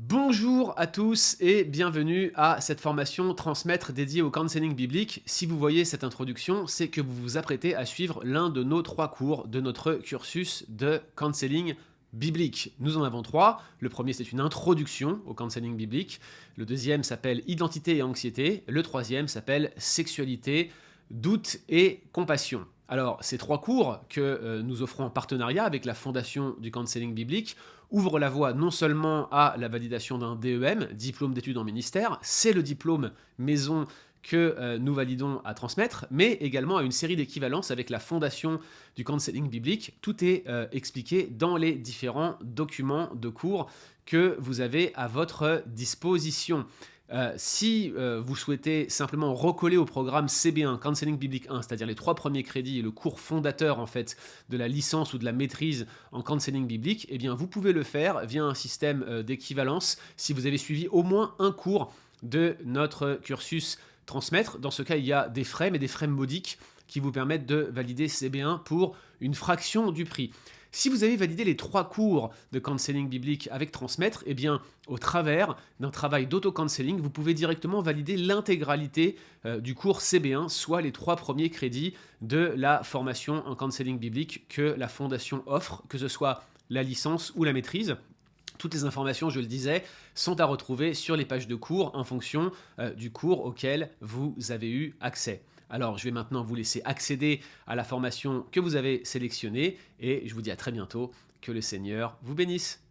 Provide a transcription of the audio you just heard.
Bonjour à tous et bienvenue à cette formation Transmettre dédiée au counseling biblique. Si vous voyez cette introduction, c'est que vous vous apprêtez à suivre l'un de nos 3 cours de notre cursus de counseling biblique. Nous en avons 3. Le premier, c'est une introduction au counseling biblique. Le deuxième s'appelle Identité et anxiété. Le troisième s'appelle Sexualité, doute et compassion. Alors, ces 3 cours que nous offrons en partenariat avec la Fondation du counseling biblique ouvrent la voie non seulement à la validation d'un DEM, diplôme d'études en ministère, c'est le diplôme maison que nous validons à transmettre, mais également à une série d'équivalences avec la Fondation du counseling biblique. Tout est expliqué dans les différents documents de cours que vous avez à votre disposition. Si vous souhaitez simplement recoller au programme CB1, Counseling Biblique 1, c'est-à-dire les 3 premiers crédits et le cours fondateur en fait de la licence ou de la maîtrise en counseling biblique, eh bien vous pouvez le faire via un système d'équivalence si vous avez suivi au moins un cours de notre cursus transmettre. Dans ce cas, il y a des frais, mais des frais modiques qui vous permettent de valider CB1 pour une fraction du prix. Si vous avez validé les 3 cours de counseling biblique avec transmettre, eh bien, au travers d'un travail d'auto-counseling, vous pouvez directement valider l'intégralité du cours CB1, soit les 3 premiers crédits de la formation en counseling biblique que la Fondation offre, que ce soit la licence ou la maîtrise. Toutes les informations, je le disais, sont à retrouver sur les pages de cours en fonction du cours auquel vous avez eu accès. Alors, je vais maintenant vous laisser accéder à la formation que vous avez sélectionnée et je vous dis à très bientôt. Que le Seigneur vous bénisse.